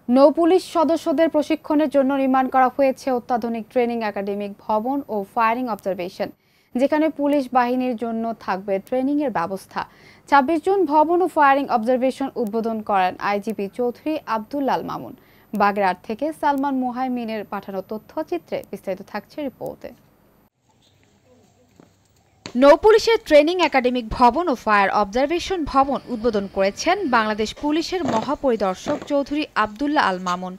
নৌপুলিশ সদস্যদের প্রশিক্ষণের জন্য নির্মাণ করা হয়েছে অত্যাধুনিক ট্রেনিং একাডেমিক ভবন ও ফায়ারিং অবজারভেশন, যেখানে পুলিশ বাহিনীর জন্য থাকবে ট্রেনিং এর ব্যবস্থা। ২৬ জুন ভবন ও ফায়ারিং অবজারভেশন উদ্বোধন করেন আইজিপি চৌধুরী আব্দুল আল মামুন। বাগেরহাট থেকে সালমান মুহাইমিনের পাঠানো তথ্যচিত্রে বিস্তারিত থাকছে রিপোর্টে। নৌপুলিশের ট্রেনিং একাডেমিক ভবন ও ফায়ার অবজারভেশন ভবন উদ্বোধন করেছেন বাংলাদেশ পুলিশের মহাপরিদর্শক চৌধুরী আব্দুল্লাহ আল মামুন।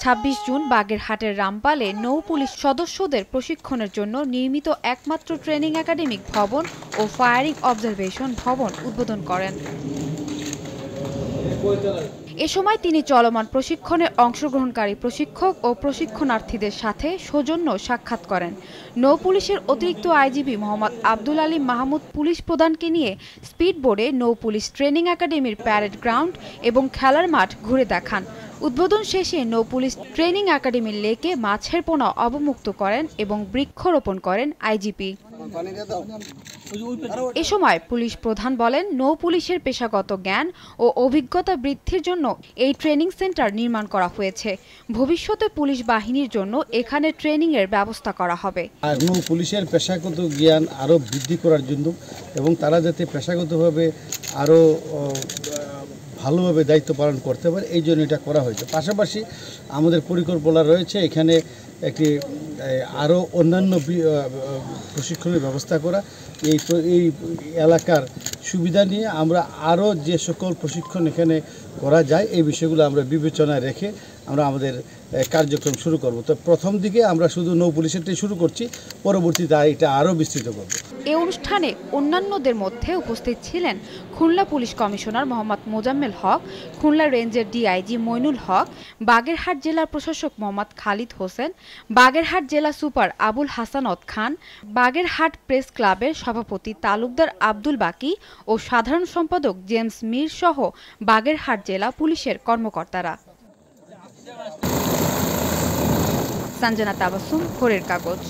২৬ জুন বাগেরহাটের রামপালে নৌপুলিশ সদস্যদের প্রশিক্ষণের জন্য নির্মিত একমাত্র ট্রেনিং একাডেমিক ভবন ও ফায়ারিং অবজারভেশন ভবন উদ্বোধন করেন। এ সময় তিনি চলমান প্রশিক্ষণে অংশগ্রহণকারী প্রশিক্ষক ও প্রশিক্ষণার্থীদের সাথে সৌজন্য সাক্ষাৎ করেন। নৌপুলিশের অতিরিক্ত আইজিপি মোহাম্মদ আব্দুল আলী মাহমুদ পুলিশ প্রধানকে নিয়ে স্পিড বোর্ডে নৌপুলিশ ট্রেনিং একাডেমির প্যারেড গ্রাউন্ড এবং খেলার মাঠ ঘুরে দেখান। উদ্বোধন শেষে নৌপুলিশ ট্রেনিং একাডেমির লেকে মাছের পোনা অবমুক্ত করেন এবং বৃক্ষরোপণ করেন আইজিপি। এ সময় পুলিশ প্রধান বলেন, নৌপুলিশের পেশাগত জ্ঞান ও অভিজ্ঞতা বৃদ্ধির জন্য এই ট্রেনিং সেন্টার নির্মাণ করা হয়েছে। ভবিষ্যতে পুলিশ বাহিনীর জন্য এখানে ট্রেনিং এর ব্যবস্থা করা হবে। নৌপুলিশের পেশাগত জ্ঞান আরো বৃদ্ধি করার জন্য এবং তারা যাতে পেশাগতভাবে আরো ভালোভাবে দায়িত্ব পালন করতে পারে, এই জন্য এটা করা হয়েছে। পাশাপাশি আমাদের পরিকল্পনা রয়েছে এখানে একটি আরও অন্যান্য প্রশিক্ষণের ব্যবস্থা করা। এই এলাকার সুবিধা নিয়ে আমরা আরও যে সকল প্রশিক্ষণ এখানে করা যায় এই বিষয়গুলো আমরা বিবেচনায় রেখে আমরা আমাদের কার্যক্রম শুরু করব। তো প্রথম দিকে আমরা শুধু নৌপুলিশেরটাই শুরু করছি, পরবর্তীতে এটা আরও বিস্তৃত করব। এই অনুষ্ঠানে অন্যান্যদের মধ্যে উপস্থিত ছিলেন খুলনা পুলিশ কমিশনার মোহাম্মদ মোজাম্মেল হক, খুলনা রেঞ্জের ডিআইজি মইনুল হক, বাগেরহাট জেলার প্রশাসক মোহাম্মদ খালিদ হোসেন, বাগেরহাট জেলা সুপার আবুল হাসানত খান, বাগেরহাট প্রেস ক্লাবের সভাপতি তালুকদার আব্দুল বাকি ও সাধারণ সম্পাদক জেমস মির সহ বাগেরহাট জেলা পুলিশের কর্মকর্তারা। সঞ্জনা তাবাসসুম, ভোরের কাগজ।